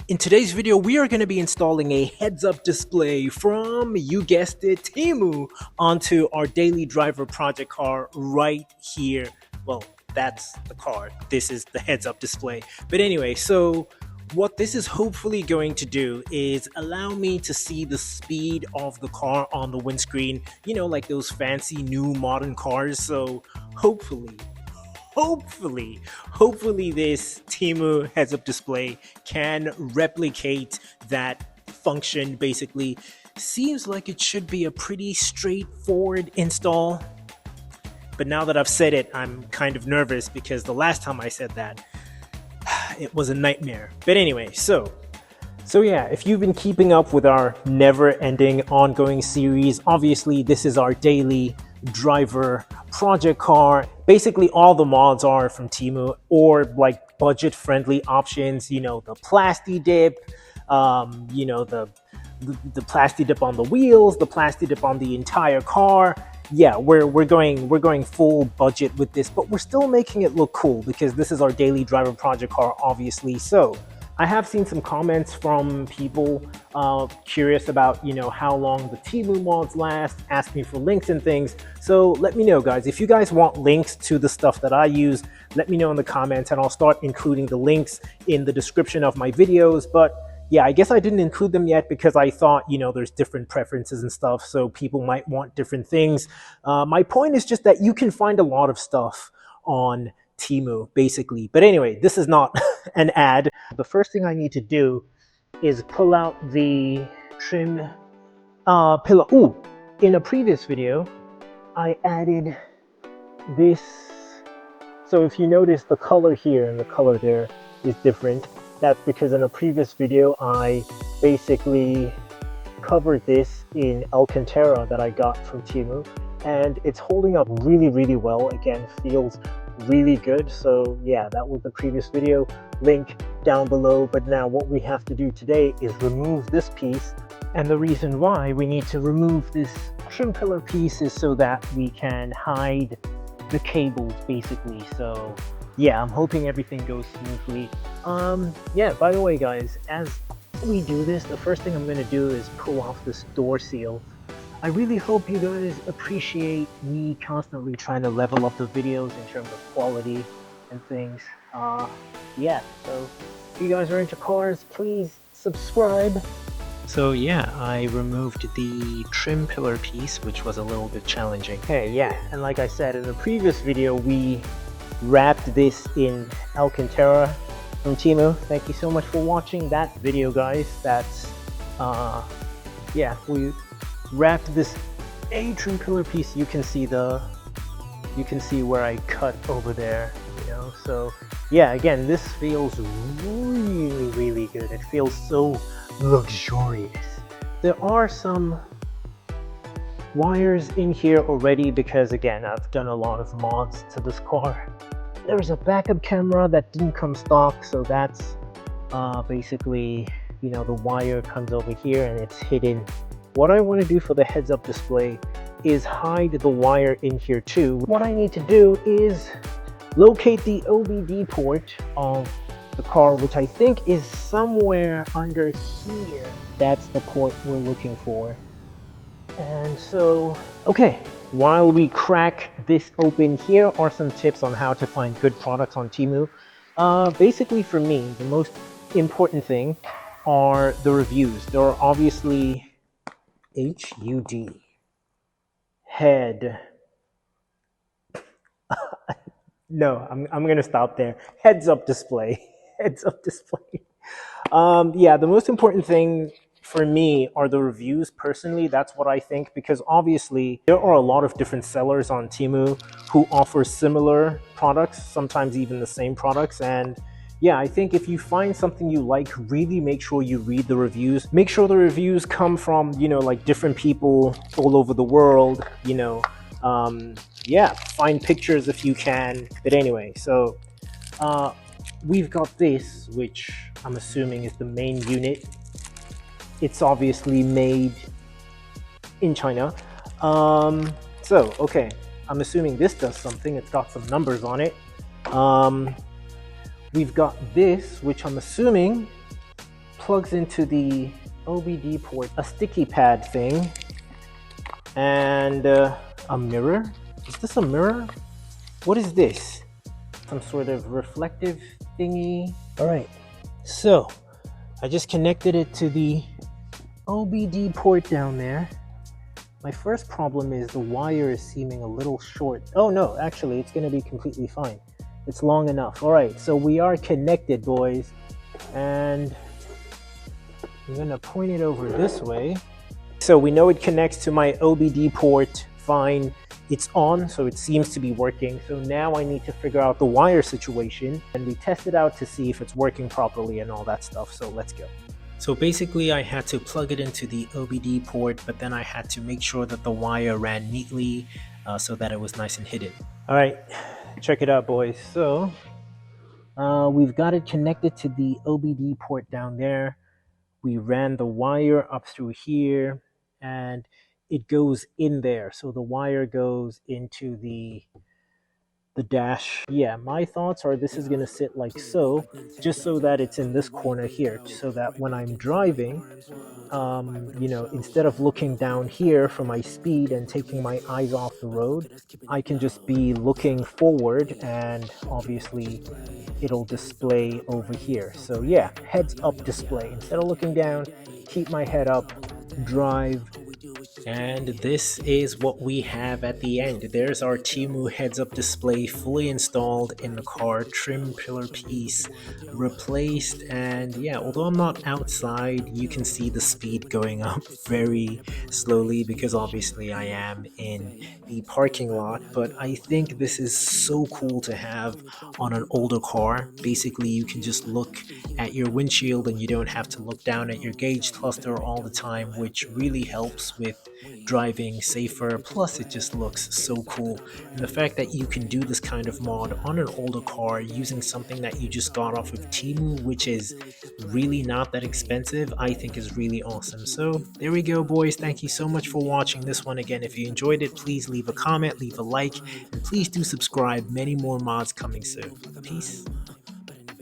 In today's video, we are going to be installing a heads-up display from, you guessed it, TEMU onto our daily driver project car right here. Well, that's the car. This is the heads-up display. But anyway, so what this is hopefully going to do is allow me to see the speed of the car on the windscreen, you know, like those fancy new modern cars. So hopefully this TEMU heads-up display can replicate that function. Basically, seems like it should be a pretty straightforward install, but now that I've said it, I'm kind of nervous because the last time I said that, it was a nightmare. But anyway, so yeah, if you've been keeping up with our never-ending ongoing series, obviously this is our daily driver project car. Basically all the mods are from TEMU, or like budget-friendly options, you know, the plasti dip, you know, the plasti dip on the wheels, the plasti dip on the entire car. Yeah, we're going full budget with this, but we're still making it look cool because this is our daily driver project car, obviously. So I have seen some comments from people curious about, you know, how long the TEMU mods last, ask me for links and things. So let me know, guys. If you guys want links to the stuff that I use, let me know in the comments and I'll start including the links in the description of my videos. But yeah, I guess I didn't include them yet because I thought, you know, there's different preferences and stuff, so people might want different things. My point is just that you can find a lot of stuff on TEMU, basically. But anyway, this is not an ad. The first thing I need to do is pull out the trim pillar. Ooh, in a previous video, I added this. So if you notice, the color here and the color there is different. That's because in a previous video, I basically covered this in Alcantara that I got from TEMU, and it's holding up really, really well. Again, feels really good. So yeah, that was the previous video, link down below. But now what we have to do today is remove this piece, and the reason why we need to remove this trim pillar piece is so that we can hide the cables, basically. So yeah, I'm hoping everything goes smoothly. Yeah, by the way, guys, as we do this, the first thing I'm going to do is pull off this door seal. I really hope you guys appreciate me constantly trying to level up the videos in terms of quality and things. Yeah, so if you guys are into cars, please subscribe. So yeah, I removed the trim pillar piece, which was a little bit challenging. Okay, yeah, and like I said in the previous video, we wrapped this in Alcantara from TEMU. Thank you so much for watching that video, guys. That's yeah, we wrapped this trim pillar piece. You can see where I cut over there, you know. So yeah, again, this feels really, really good. It feels so luxurious. There are some wires in here already because, again, I've done a lot of mods to this car. There's a backup camera that didn't come stock, so that's basically, you know, the wire comes over here and it's hidden. What I want to do for the heads-up display is hide the wire in here too. What I need to do is locate the OBD port of the car, which I think is somewhere under here. That's the port we're looking for. And so, okay, while we crack this open, here are some tips on how to find good products on TEMU. Basically for me, the most important thing are the reviews. There are obviously HUD, head. No, I'm gonna stop there. Heads-up display. Heads-up display. Yeah, the most important thing for me are the reviews. Personally, that's what I think, because obviously there are a lot of different sellers on TEMU who offer similar products, sometimes even the same products. And yeah, I think if you find something you like, really make sure you read the reviews. Make sure the reviews come from, you know, like different people all over the world, you know. Yeah, find pictures if you can. But anyway, so we've got this, which I'm assuming is the main unit. It's obviously made in China. So, okay, I'm assuming this does something. It's got some numbers on it. We've got this, which I'm assuming plugs into the OBD port, a sticky pad thing, and a mirror. Is this a mirror? What is this? Some sort of reflective thingy. All right, so I just connected it to the OBD port down there. My first problem is the wire is seeming a little short. Oh no, actually it's gonna be completely fine. It's long enough. All right, so we are connected, boys. And I'm gonna point it over this way. So we know it connects to my OBD port fine. It's on, so it seems to be working. So now I need to figure out the wire situation, and we test it out to see if it's working properly and all that stuff. So let's go. So basically I had to plug it into the OBD port, but then I had to make sure that the wire ran neatly so that it was nice and hidden. All right, check it out, boys. So we've got it connected to the OBD port down there. We ran the wire up through here and it goes in there. So the wire goes into the dash. Yeah, my thoughts are this is going to sit like so, just so that it's in this corner here, so that when I'm driving, instead of looking down here for my speed and taking my eyes off the road, I can just be looking forward and obviously it'll display over here. So yeah, heads up display. Instead of looking down, keep my head up, drive. And this is what we have at the end. There's our TEMU heads-up display fully installed in the car, trim pillar piece replaced, and yeah, although I'm not outside, you can see the speed going up very slowly because obviously I am in the parking lot, but I think this is so cool to have on an older car. Basically, you can just look at your windshield and you don't have to look down at your gauge cluster all the time, which really helps with driving safer. Plus it just looks so cool, and the fact that you can do this kind of mod on an older car using something that you just got off of TEMU, which is really not that expensive, I think is really awesome. So there we go, boys. Thank you so much for watching this one. Again, if you enjoyed it, please leave a comment, leave a like, and please do subscribe. Many more mods coming soon. Peace.